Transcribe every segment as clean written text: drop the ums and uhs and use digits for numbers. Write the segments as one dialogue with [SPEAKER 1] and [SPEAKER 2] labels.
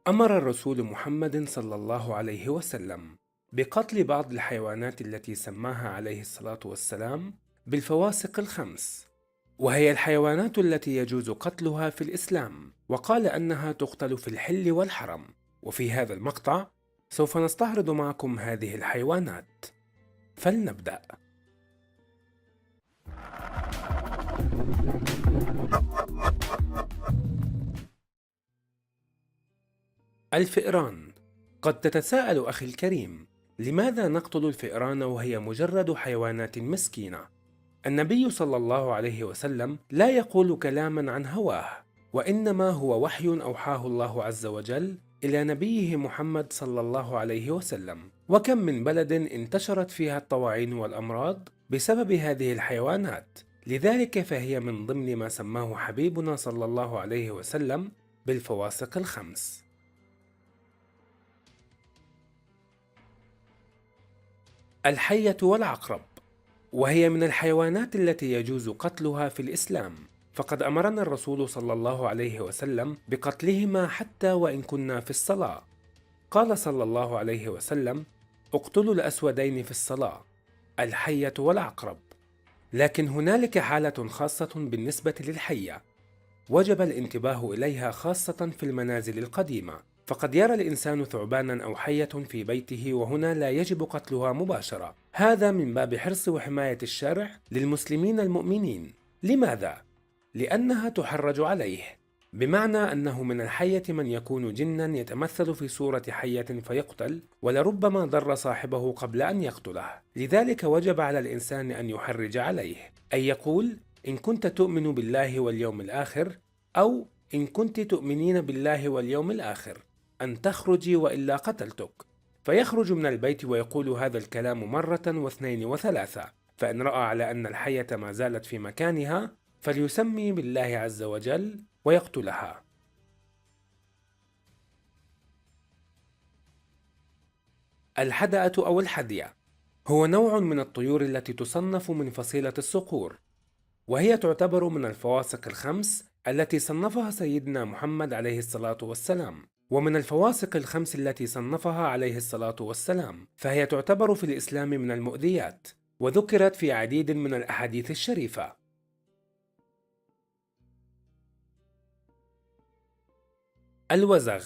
[SPEAKER 1] أمر الرسول محمد صلى الله عليه وسلم بقتل بعض الحيوانات التي سماها عليه الصلاة والسلام بالفواسق الخمس، وهي الحيوانات التي يجوز قتلها في الإسلام، وقال أنها تقتل في الحل والحرم. وفي هذا المقطع سوف نستعرض معكم هذه الحيوانات، فلنبدأ. الفئران. قد تتساءل أخي الكريم، لماذا نقتل الفئران وهي مجرد حيوانات مسكينة؟ النبي صلى الله عليه وسلم لا يقول كلاما عن هواه، وإنما هو وحي أوحاه الله عز وجل إلى نبيه محمد صلى الله عليه وسلم. وكم من بلد انتشرت فيها الطواعين والأمراض بسبب هذه الحيوانات، لذلك فهي من ضمن ما سماه حبيبنا صلى الله عليه وسلم بالفواسق الخمس. الحية والعقرب، وهي من الحيوانات التي يجوز قتلها في الإسلام، فقد أمرنا الرسول صلى الله عليه وسلم بقتلهما حتى وإن كنا في الصلاة. قال صلى الله عليه وسلم: اقتلوا الأسودين في الصلاة، الحية والعقرب. لكن هنالك حالة خاصة بالنسبة للحية وجب الانتباه إليها، خاصة في المنازل القديمة، فقد يرى الإنسان ثعبانا أو حية في بيته، وهنا لا يجب قتلها مباشرة. هذا من باب حرص وحماية الشرع للمسلمين المؤمنين. لماذا؟ لأنها تحرج عليه، بمعنى أنه من الحية من يكون جنا يتمثل في صورة حية فيقتل، ولربما ضر صاحبه قبل أن يقتله. لذلك وجب على الإنسان أن يحرج عليه، أي يقول: إن كنت تؤمن بالله واليوم الآخر، أو إن كنت تؤمنين بالله واليوم الآخر، أن تخرجي وإلا قتلتك. فيخرج من البيت ويقول هذا الكلام مرة واثنين وثلاثة، فإن رأى على أن الحية ما زالت في مكانها فليسمي بالله عز وجل ويقتلها. الحدأة أو الحدية هو نوع من الطيور التي تصنف من فصيلة الصقور، وهي تعتبر من الفواسق الخمس التي صنفها سيدنا محمد عليه الصلاة والسلام. ومن الفواسق الخمس التي صنفها عليه الصلاة والسلام، فهي تعتبر في الإسلام من المؤذيات، وذكرت في عديد من الأحاديث الشريفة. الوزغ.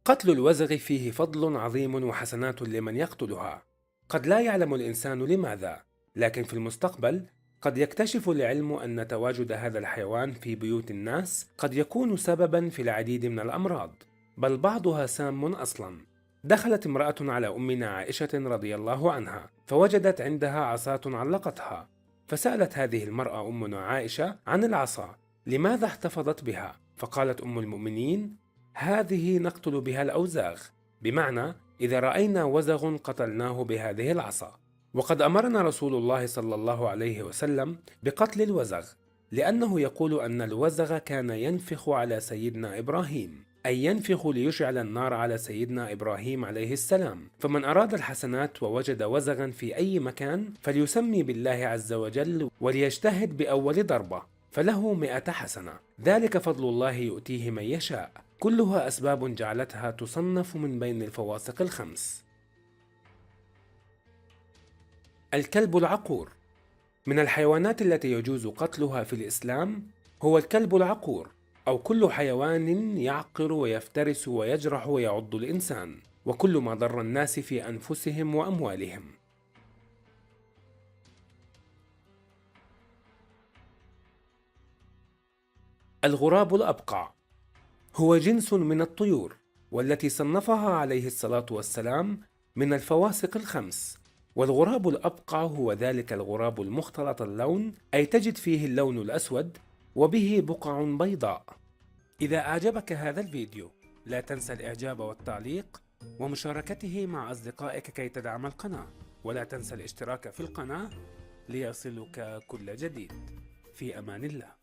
[SPEAKER 1] قتل الوزغ فيه فضل عظيم وحسنات لمن يقتلها. قد لا يعلم الإنسان لماذا، لكن في المستقبل قد يكتشف العلم أن تواجد هذا الحيوان في بيوت الناس قد يكون سببا في العديد من الأمراض، بل بعضها سام أصلا. دخلت امرأة على أمنا عائشة رضي الله عنها، فوجدت عندها عصاة علقتها، فسألت هذه المرأة أمنا عائشة عن العصا لماذا احتفظت بها، فقالت أم المؤمنين: هذه نقتل بها الأوزاغ، بمعنى إذا رأينا وزغ قتلناه بهذه العصا. وقد أمرنا رسول الله صلى الله عليه وسلم بقتل الوزغ، لأنه يقول أن الوزغ كان ينفخ على سيدنا إبراهيم، أي ينفخ ليشعل النار على سيدنا إبراهيم عليه السلام. فمن أراد الحسنات ووجد وزغا في أي مكان فليسمي بالله عز وجل وليجتهد بأول ضربة، فله 100 حسنة، ذلك فضل الله يؤتيه من يشاء. كلها أسباب جعلتها تصنف من بين الفواسق الخمس. الكلب العقور. من الحيوانات التي يجوز قتلها في الإسلام هو الكلب العقور، أو كل حيوان يعقر ويفترس ويجرح ويعض الإنسان، وكل ما ضر الناس في أنفسهم وأموالهم. الغراب الأبقع هو جنس من الطيور، والتي صنفها عليه الصلاة والسلام من الفواسق الخمس. والغراب الأبقع هو ذلك الغراب المختلط اللون، أي تجد فيه اللون الأسود وبه بقع بيضاء. إذا أعجبك هذا الفيديو لا تنسى الإعجاب والتعليق ومشاركته مع أصدقائك كي تدعم القناة، ولا تنسى الاشتراك في القناة ليصلك كل جديد. في أمان الله.